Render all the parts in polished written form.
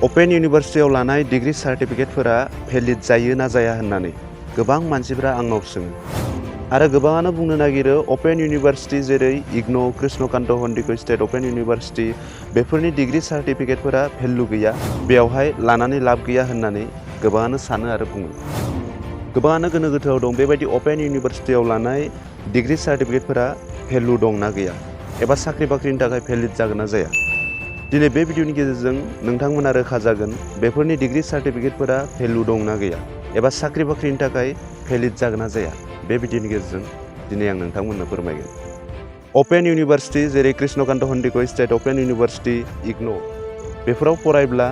अपेन इउनिभार्सिटियाव लानाय degree सार्टिफिकेटफोरा valid जायो ना जाया होननानै गोबां मानसिफोरा आंनाव सोङो आरो गोबाङानो बुंनो नागिरो अपेन इउनिभार्सिटि जेरै इग्नौ कृष्णकान्त हन्डिकै स्टेट अपेन इउनिभार्सिटि बेफोरनि डिग्री सार्टिफिकेटफोरा भेलु गैया बेवहाय लानानै लाब गैया होननानै गोबाङानो सानो आरो बुङो गोबाङानो गोनो गोथोआव दं बेबायदि अपेन इउनिभार्सिटियाव लानाय डिग्री सार्टिफिकेटफोरा भेलु दं ना गैया एबा साख्रि बाख्रिनि थाखाय भेलिड जागोन ना जाया दिनै बे भिडिअनि गेजेरजों नोंथांमोना रोखा जागोन बेफोरनि डिग्री सार्टिफिकेटफोरा भेलु दं ना गैया एबा साख्रि बाख्रिनि थाखाय भेलिड जागोन ना जाया बे भिडिअनि गेजेरजों दिनै आं नोंथांमोननो फोरमायगोन अपेन इउनिभार्सिटि जेरै कृष्णकान्त हन्डिकै स्टेट अपेन इउनिभार्सिटि इग्नौ बेफोराव फरायब्ला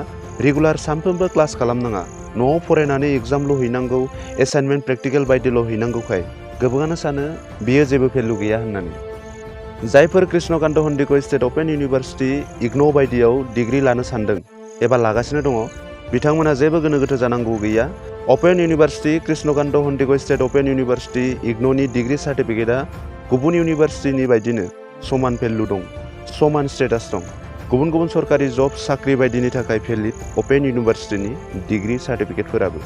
रेगुलार सानफ्रोमबो क्लास खालामनाङा न'आव फरायनानै एग्जामल' हैनांगौ एसाइनमेन्ट प्रेक्टिकेल बायदिल' हैनांगौखाय गोबाङानो सानो बियो जेबो भेलु गैया होननानै जायफोर कृष्णकान्त हन्डिकै स्टेट अपेन इउनिभार्सिटि इग्नौ बायदियाव डिग्री लानो सानदों एबा लागासिनो दङ बिथांमोना जेबो गोनो गोथो जानांगौ गैया अपेन इउनिभार्सिटि कृष्णकान्त हन्डिकै स्टेट अपेन इउनिभार्सिटि इग्नौनि डिग्री सार्टिफिकेटआ गुबुन इउनिभार्सिटिनि बायदिनो समान भेलु दं समान स्टेटास दं गुबुन गुबुन सरकारि जब साख्रि बायदिनि थाखाय भेलिड अपेन इउनिभार्सिटिनि डिग्री सार्टिफिकेटफोराबो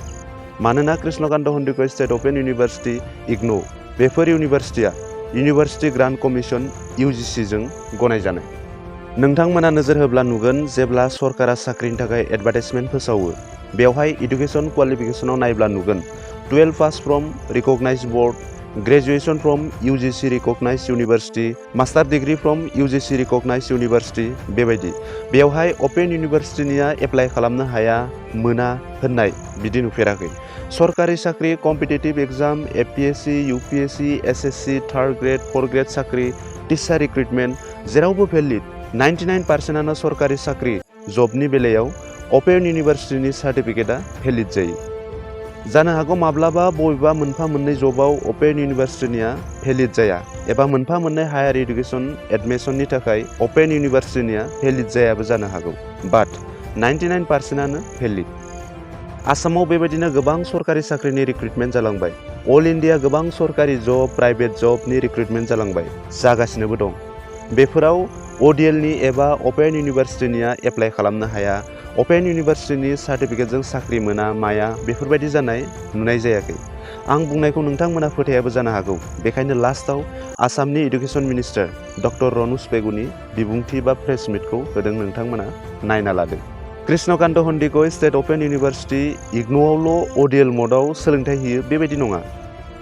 मानोना कृष्णकान्त हन्डिकै स्टेट अपेन इउनिभार्सिटि इग्नौ बेफोर इउनिभार्सिटिया इउनिभार्सिटि ग्रान्ट कमिसन UGCजों गनायजानाय नोंथांमोना नोजोर होब्ला नुगोन जेब्ला सरकारा साख्रिनि थाखाय एडभार्टाइजमेन्ट फोसावो बेवहाय एडुकेसन क्वालिफिकेसनाव नायब्ला नुगोन 12 pass from recognised board graduation from UGC recognised university master degree from UGC recognised university बेबायदि बेवहाय अपेन इउनिभार्सिटिनिया एप्लाइ खालामनो हाया मोना होननाय बिदि नुफेराखै सरकारि साख्रि competitive exam APSC UPSC SSC third grade fourth grade साख्रि टिचार रिक्रुटमेन्ट जेरावबो भेलिड 99% सरकारि साख्रि जबनि बेलायाव अपेन इउनिभार्सिटिनि सार्टिफिकेटआ भेलिड जायो जानो हागौ माब्लाबा बबेबा मोनफा मोननै जबाव अपेन इउनिभार्सिटिनिया भेलिड जाया एबा मोनफा मोननै हायार इडुकेसन एडमिसननि थाखाय अपेन इउनिभार्सिटिनिया भेलिड जायाबो जानो हागौ बाट 99%आनो भेलिड आसामाव बेबायदिनो गोबां सरकारि साख्रिनि रिक्रुटमेन्ट जालांबाय अल इन्डिया गोबां सरकारि जब प्राइभेट जबनि रिक्रुटमेन्ट जालांबाय जागासिनोबो दं बेफोराव ODLनि एबा अपेन इउनिभार्सिटिनिया एप्लाइ खालामनो हाया अपेन इउनिभार्सिटिनि सार्टिफिकेटजों साख्रि मोना माया बेफोरबायदि जानाय नुनाय जायाखै आं बुंनायखौ नोंथांमोना फोथायाबो जानो हागौ बेखायनो लास्टआव आसामनि इडुकेसन मिनिस्टार डक्टर रनज पेगुनि बिबुंथि बा प्रेस मिटखौ होदों नोंथांमोना नायना लादों कृष्णकान्त हन्डिकै स्टेट अपेन इउनिभार्सिटि इग्नौआवल' ODL मडआव सोलोंथाइ होयो बेबायदि नङा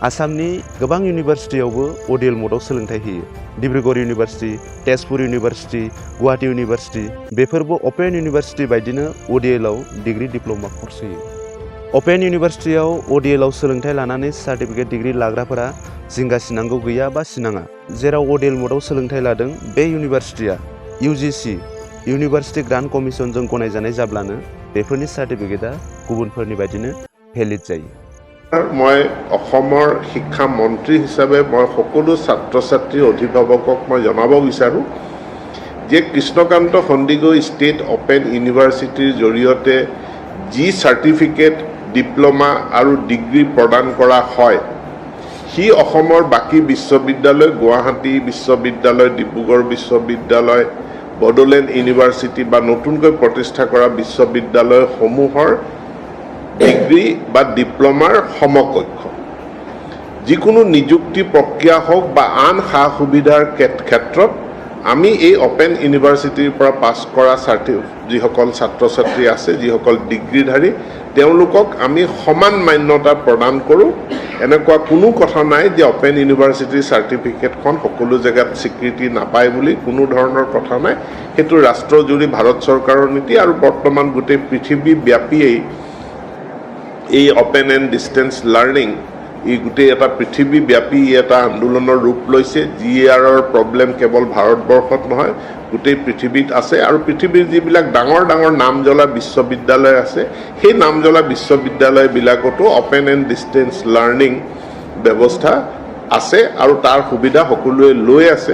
आसामनि गोबां इउनिभार्सिटियावबो ODL मडआव सोलोंथाइ होयो Dibrugarh university Tezpur university Guwahati university बेफोरबो अपेन इउनिभार्सिटि बायदिनो ODLआव डिग्री डिप्ल'मा कर्स होयो अपेन इउनिभार्सिटियाव ODLआव सोलोंथाइ लानानै सार्टिफिकेट डिग्री लाग्राफोरा जिंगासिनांगौ गैया बा सिनाङा जेराव ODL मडआव सोलोंथाइ लादों बे इउनिभार्सिटिया UGC इउनिभार्सिटि ग्रान्ट कमिसनजों गनायजानाय जाब्लानो बेफोरनि सार्टिफिकेटआ गुबुनफोरनि बायदिनो भेलिड जायो মই অসমৰ শিক্ষা মন্ত্ৰী হিচাপে মই সকলো ছাত্ৰ ছাত্ৰী অভিভাৱকক মই জনাব বিচাৰোঁ যে কৃষ্ণকান্ত হন্ডিকৈ ষ্টেট অপেন ইউনিভাৰ্চিটিৰ জৰিয়তে যি চাৰ্টিফিকেট ডিপ্ল'মা আৰু ডিগ্ৰী প্ৰদান কৰা হয় সি অসমৰ বাকী বিশ্ববিদ্যালয় গুৱাহাটী বিশ্ববিদ্যালয় ডিব্ৰুগড় বিশ্ববিদ্যালয় বড়োলেণ্ড ইউনিভাৰ্চিটি বা নতুনকৈ প্ৰতিষ্ঠা কৰা বিশ্ববিদ্যালয়সমূহৰ ডিগ্ৰী বা ডিপ্ল'মাৰ সমকক্ষ যিকোনো নিযুক্তি প্ৰক্ৰিয়া হওক বা আন সা সুবিধাৰ ক্ষেত্ৰত আমি এই অপেন ইউনিভাৰ্চিটিৰ পৰা পাছ কৰা যিসকল ছাত্ৰ ছাত্ৰী আছে যিসকল ডিগ্ৰীধাৰী তেওঁলোকক আমি সমান মান্যতা প্ৰদান কৰোঁ এনেকুৱা কোনো কথা নাই যে অপেন ইউনিভাৰ্চিটিৰ চাৰ্টিফিকেটখন সকলো জেগাত স্বীকৃতি নাপায় বুলি কোনো ধৰণৰ কথা নাই সেইটো ৰাষ্ট্ৰজুৰি ভাৰত চৰকাৰৰ নীতি আৰু বৰ্তমান গোটেই পৃথিৱীব্যাপীয়েই এই অপেন এণ্ড ডিষ্টেন্স লাৰ্ণিং এই গোটেই এটা পৃথিৱীব্যাপী এটা আন্দোলনৰ ৰূপ লৈছে GERৰ প্ৰব্লেম কেৱল ভাৰতবৰ্ষত নহয় গোটেই পৃথিৱীত আছে আৰু পৃথিৱীৰ যিবিলাক ডাঙৰ ডাঙৰ নামজ্বলা বিশ্ববিদ্যালয় আছে সেই নামজ্বলা বিশ্ববিদ্যালয়বিলাকতো অপেন এণ্ড ডিষ্টেন্স লাৰ্ণিং ব্যৱস্থা আছে আৰু তাৰ সুবিধা সকলোৱে লৈ আছে